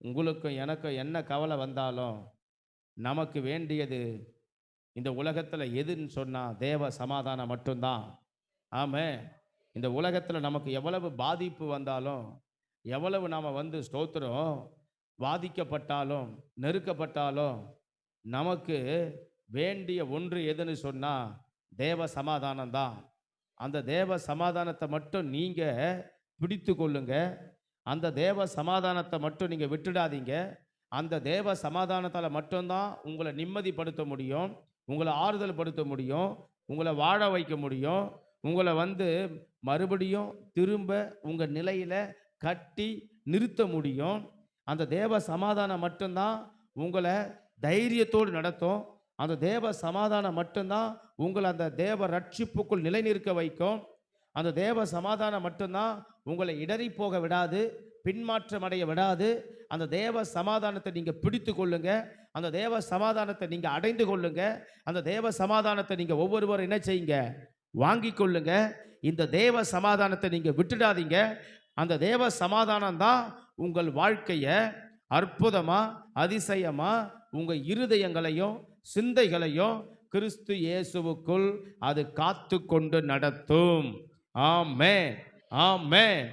உங்களுக்கும் எனக்கும் என்ன கவலை வந்தாலும் நமக்கு வேண்டியது இந்த உலகத்தில் எதுன்னு சொன்னா தேவ சமாதானம் மட்டும்தான். ஆமே. இந்த உலகத்தில் நமக்கு எவ்வளவு பாதிப்பு வந்தாலும், எவ்வளவு நாம ஸ்தோத்திரம் பாதிக்கப்பட்டாலும், நெருக்கப்பட்டாலும், நமக்கு வேண்டிய ஒன்று எதுன்னு சொன்னா தேவ சமாதானம் தான். அந்த தேவ சமாதானத்தை மட்டும் நீங்க பிடித்து கொள்ளுங்க. அந்த தேவ சமாதானத்தை மட்டும் நீங்க விட்டுடாதீங்க. அந்த தேவ சமாதானத்தால மட்டும்தான் உங்களை நிம்மதிப்படுத்த முடியும், உங்களை ஆறுதல் படுத்த முடியும், உங்களை வாழ வைக்க முடியும், உங்களை மறுபடியும் திரும்ப உங்க நிலையில கட்டி நிறுத்த முடியும். அந்த தேவ சமாதானம் மட்டும்தான் உங்களை தைரியத்தோடு நடத்தும். அந்த தேவ சமாதானம் மட்டும்தான் உங்களை அந்த தேவ ரட்சிப்புக்குள் நிலைநிற்க வைக்கும். அந்த தேவ சமாதானம் மட்டும்தான் உங்களை இடறி போக விடாது, பின்மாற்றம் அடைய விடாது. அந்த தேவ சமாதானத்தை நீங்க பிடித்து கொள்ளுங்க. அந்த தேவ சமாதானத்தை நீங்க அடைந்து கொள்ளுங்க. அந்த தேவ சமாதானத்தை நீங்க ஒவ்வொருவரும் என்ன செய்யுங்க? வாங்கி கொள்ளுங்க. இந்த தேவ சமாதானத்தை நீங்க விட்டுடாதீங்க. அந்த தேவ சமாதானம் தான் உங்கள் வாழ்க்கைய அற்புதமா, அதிசயமா, உங்க இருதயங்களையும் சிந்தைகளையும் கிறிஸ்து இயேசுவுக்குள் அது காத்து கொண்டு நடத்தும். ஆமென், ஆமென்.